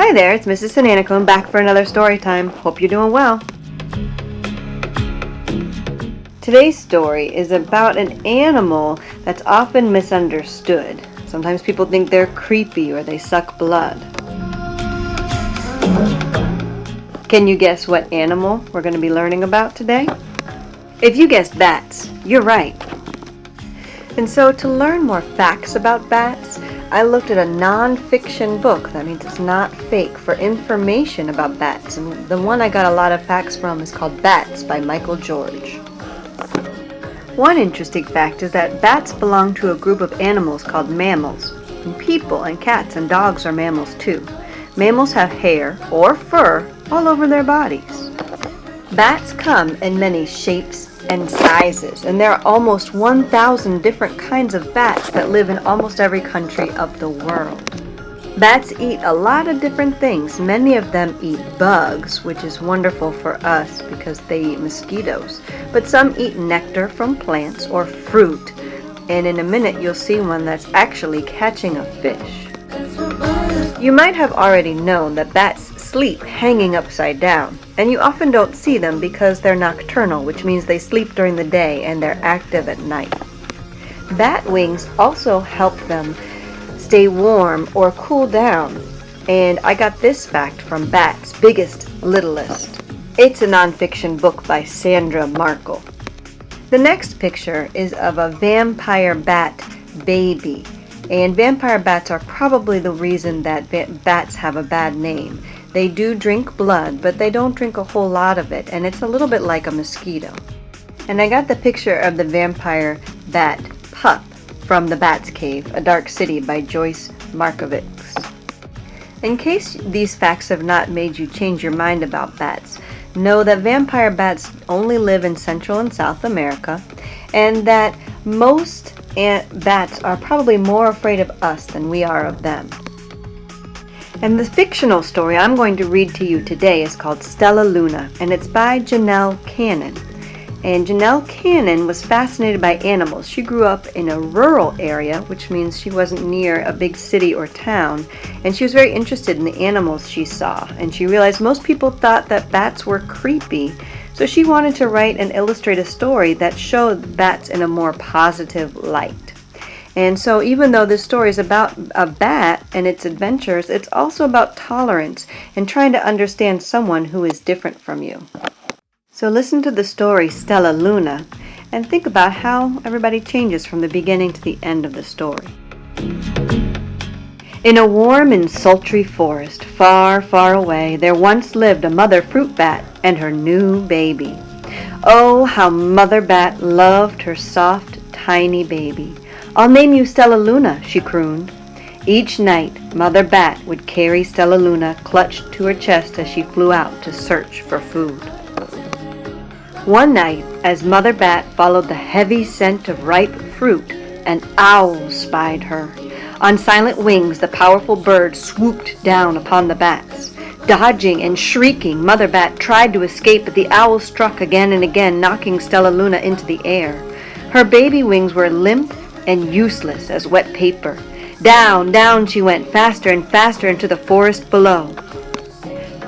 Hi there, it's Mrs. Sananacone back for another story time. Hope you're doing well. Today's story is about an animal that's often misunderstood. Sometimes people think they're creepy or they suck blood. Can you guess what animal we're going to be learning about today? If you guessed bats, you're right. And so to learn more facts about bats, I looked at a non-fiction book, that means it's not fake, for information about bats. And the one I got a lot of facts from is called Bats by Michael George. One interesting fact is that bats belong to a group of animals called mammals. And people and cats and dogs are mammals too. Mammals have hair or fur all over their bodies. Bats come in many shapes and sizes, and there are almost 1,000 different kinds of bats that live in almost every country of the world. Bats eat a lot of different things. Many of them eat bugs, which is wonderful for us because they eat mosquitoes. But some eat nectar from plants or fruit, and in a minute you'll see one that's actually catching a fish. You might have already known that bats sleep hanging upside down, and you often don't see them because they're nocturnal, which means they sleep during the day and they're active at night. Bat wings also help them stay warm or cool down, and I got this fact from Bats Biggest Littlest. It's a nonfiction book by Sandra Markle. The next picture is of a vampire bat baby, and vampire bats are probably the reason that bats have a bad name. They do drink blood, but they don't drink a whole lot of it, and it's a little bit like a mosquito. And I got the picture of the vampire bat pup from The Bat's Cave, A Dark City by Joyce Markovits. In case these facts have not made you change your mind about bats, know that vampire bats only live in Central and South America, and that most bats are probably more afraid of us than we are of them. And the fictional story I'm going to read to you today is called Stellaluna, and it's by Janelle Cannon. And Janelle Cannon was fascinated by animals. She grew up in a rural area, which means she wasn't near a big city or town, and she was very interested in the animals she saw. And she realized most people thought that bats were creepy, so she wanted to write and illustrate a story that showed bats in a more positive light. And so even though this story is about a bat and its adventures, it's also about tolerance and trying to understand someone who is different from you. So listen to the story Stellaluna and think about how everybody changes from the beginning to the end of the story. In a warm and sultry forest far, far away, there once lived a mother fruit bat and her new baby. Oh, how Mother Bat loved her soft, tiny baby. "I'll name you Stellaluna," she crooned. Each night, Mother Bat would carry Stellaluna clutched to her chest as she flew out to search for food. One night, as Mother Bat followed the heavy scent of ripe fruit, an owl spied her. On silent wings, the powerful bird swooped down upon the bats. Dodging and shrieking, Mother Bat tried to escape, but the owl struck again and again, knocking Stellaluna into the air. Her baby wings were limp and useless as wet paper. Down, down she went, faster and faster into the forest below.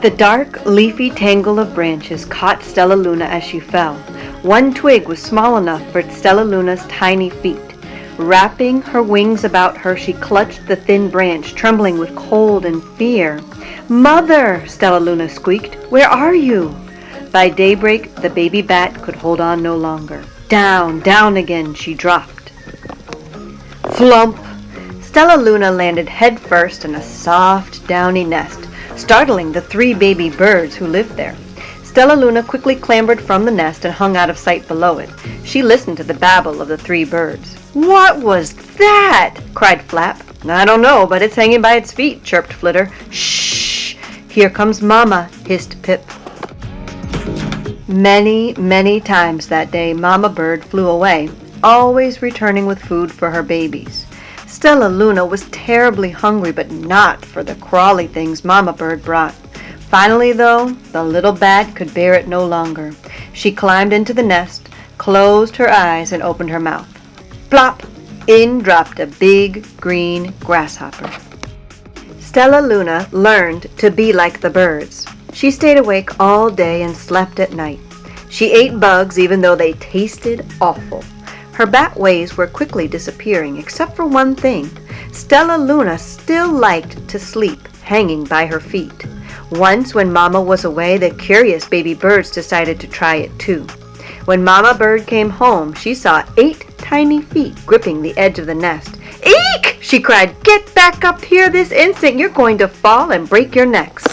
The dark, leafy tangle of branches caught Stellaluna as she fell. One twig was small enough for Stellaluna's tiny feet. Wrapping her wings about her, she clutched the thin branch, trembling with cold and fear. "Mother!" Stellaluna squeaked. "Where are you?" By daybreak, the baby bat could hold on no longer. Down, down again she dropped. Flump! Stellaluna landed headfirst in a soft, downy nest, startling the 3 baby birds who lived there. Stellaluna quickly clambered from the nest and hung out of sight below it. She listened to the babble of the 3 birds. "What was that?" cried Flap. "I don't know, but it's hanging by its feet," chirped Flitter. "Shh! Here comes Mama," hissed Pip. Many, many times that day, Mama Bird flew away, always returning with food for her babies. Stellaluna was terribly hungry, but not for the crawly things Mama Bird brought. Finally, though, the little bat could bear it no longer. She climbed into the nest, closed her eyes, and opened her mouth. Plop! In dropped a big green grasshopper. Stellaluna learned to be like the birds. She stayed awake all day and slept at night. She ate bugs even though they tasted awful. Her bat ways were quickly disappearing except for one thing. Stellaluna still liked to sleep hanging by her feet. Once when Mama was away, the curious baby birds decided to try it too. When Mama Bird came home, she saw 8 tiny feet gripping the edge of the nest. "Eek!" she cried. "Get back up here this instant. You're going to fall and break your necks."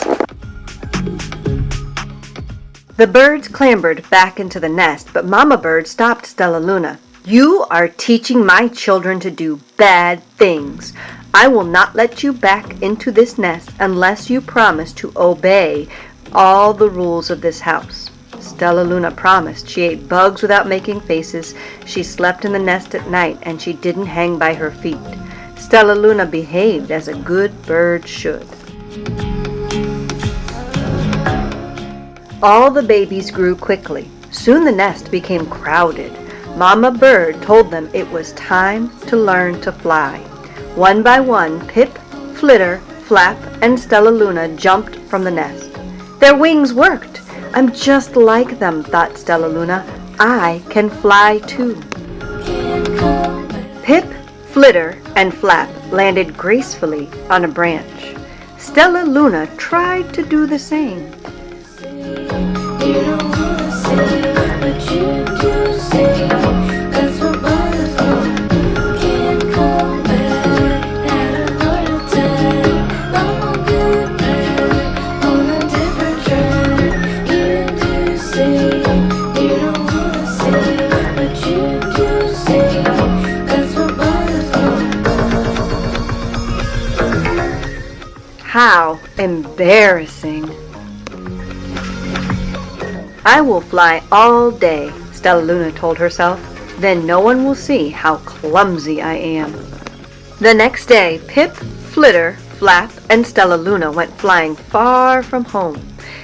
The birds clambered back into the nest, but Mama Bird stopped Stellaluna. "You are teaching my children to do bad things. I will not let you back into this nest unless you promise to obey all the rules of this house." Stellaluna promised. She ate bugs without making faces. She slept in the nest at night, and she didn't hang by her feet. Stellaluna behaved as a good bird should. All the babies grew quickly. Soon the nest became crowded. Mama Bird told them it was time to learn to fly. One by one, Pip, Flitter, Flap, and Stellaluna jumped from the nest. Their wings worked. "I'm just like them," thought Stellaluna. "I can fly too." Pip, Flitter, and Flap landed gracefully on a branch. Stellaluna tried to do the same. You don't wanna say, but you do say. That's what bothers me. Can't come back at another time. I'm a good man on a different track. You do say, you don't wanna say, but you do say. That's what bothers me. How embarrassing. "I will fly all day," Stellaluna told herself. "Then no one will see how clumsy I am." The next day, Pip, Flitter, Flap, and Stellaluna went flying far from home.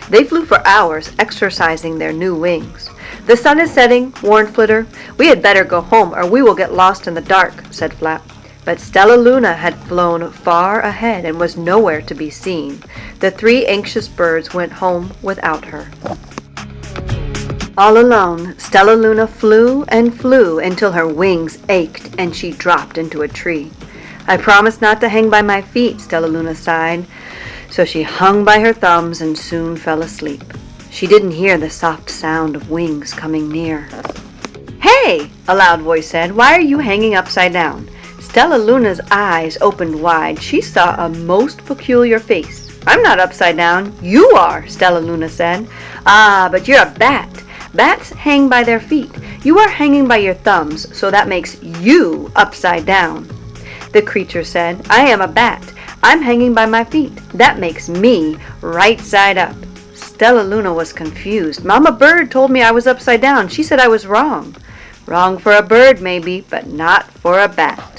They flew for hours, exercising their new wings. "The sun is setting," warned Flitter. "We had better go home or we will get lost in the dark," said Flap. But Stellaluna had flown far ahead and was nowhere to be seen. The 3 anxious birds went home without her. All alone, Stellaluna flew and flew until her wings ached and she dropped into a tree. "I promised not to hang by my feet," Stellaluna sighed. So she hung by her thumbs and soon fell asleep. She didn't hear the soft sound of wings coming near. "Hey!" a loud voice said. "Why are you hanging upside down?" Stellaluna's eyes opened wide. She saw a most peculiar face. "I'm not upside down. You are," Stellaluna said. "Ah, but you're a bat. Bats hang by their feet. You are hanging by your thumbs, so that makes you upside down." The creature said, "I am a bat. I'm hanging by my feet. That makes me right side up." Stellaluna was confused. "Mama Bird told me I was upside down. She said I was wrong." Wrong for a bird, maybe, but not for a bat.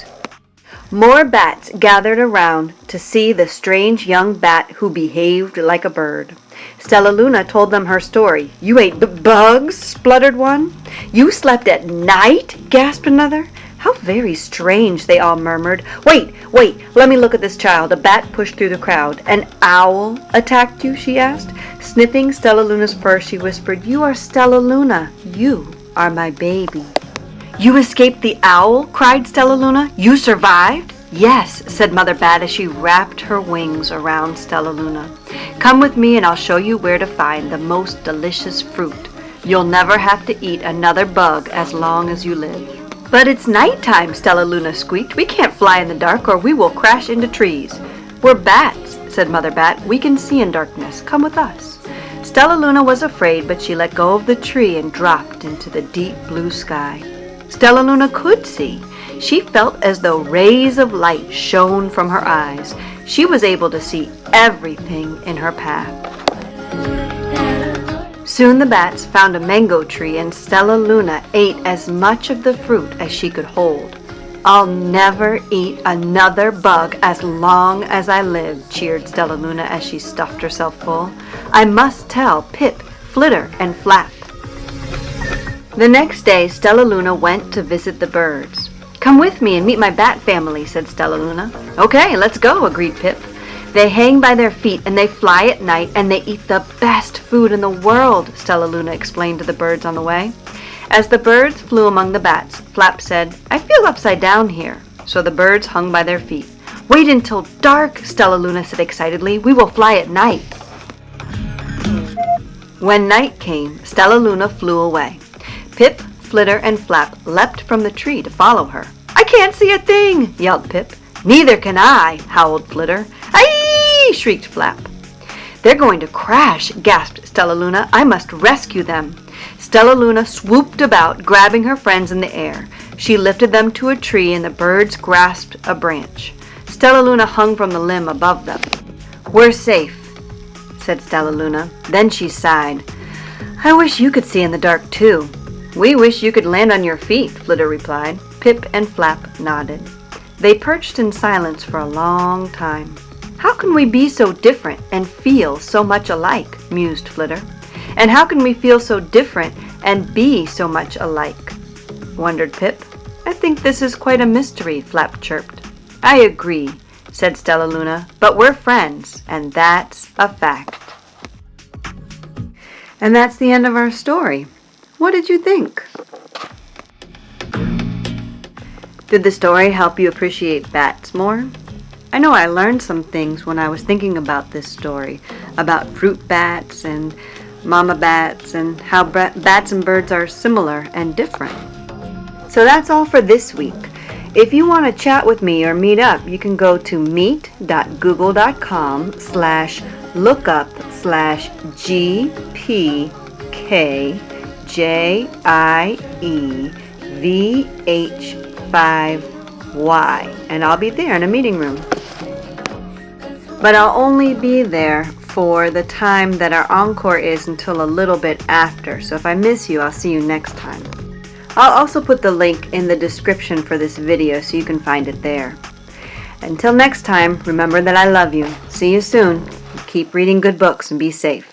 More bats gathered around to see the strange young bat who behaved like a bird. Stellaluna told them her story. "You ate bugs?" spluttered one. "You slept at night?" gasped another. "How very strange," they all murmured. Wait, let me look at this child." A bat pushed through the crowd. "An owl attacked you?" she asked. Sniffing Stellaluna's fur, she whispered, "You are Stellaluna. You are my baby." "You escaped the owl?" cried Stellaluna. "You survived?" "Yes," said Mother Bat as she wrapped her wings around Stellaluna. "Come with me and I'll show you where to find the most delicious fruit. You'll never have to eat another bug as long as you live." "But it's nighttime," Stellaluna squeaked. "We can't fly in the dark or we will crash into trees." "We're bats," said Mother Bat. "We can see in darkness. Come with us." Stellaluna was afraid, but she let go of the tree and dropped into the deep blue sky. Stellaluna could see. She felt as though rays of light shone from her eyes. She was able to see everything in her path. Soon the bats found a mango tree and Stellaluna ate as much of the fruit as she could hold. "I'll never eat another bug as long as I live," cheered Stellaluna as she stuffed herself full. "I must tell Pip, Flitter, and Flap." The next day, Stellaluna went to visit the birds. "Come with me and meet my bat family," said Stellaluna. "Okay, let's go," agreed Pip. They hang by their feet and they fly at night and they eat the best food in the world, Stellaluna explained to the birds on the way. As the birds flew among the bats, Flap said, I feel upside down here. So the birds hung by their feet. Wait until dark, Stellaluna said excitedly. We will fly at night. When night came, Stellaluna flew away. Pip, Flitter, and Flap leapt from the tree to follow her. I can't see a thing, yelled Pip. Neither can I, howled Flitter. Aye, shrieked Flap. They're going to crash, gasped Stellaluna. I must rescue them. Stellaluna swooped about, grabbing her friends in the air. She lifted them to a tree and the birds grasped a branch. Stellaluna hung from the limb above them. We're safe, said Stellaluna. Then she sighed. I wish you could see in the dark too. We wish you could land on your feet, Flitter replied. Pip and Flap nodded. They perched in silence for a long time. How can we be so different and feel so much alike, mused Flitter. And how can we feel so different and be so much alike, wondered Pip. I think this is quite a mystery, Flap chirped. I agree, said Stellaluna, but we're friends, and that's a fact. And that's the end of our story. What did you think? Did the story help you appreciate bats more? I know I learned some things when I was thinking about this story, about fruit bats and mama bats and how bats and birds are similar and different. So that's all for this week. If you want to chat with me or meet up, you can go to meet.google.com/GPKJIEVH5Y and I'll be there in a meeting room. But I'll only be there for the time that our encore is until a little bit after. So if I miss you, I'll see you next time. I'll also put the link in the description for this video so you can find it there. Until next time, remember that I love you. See you soon. Keep reading good books and be safe.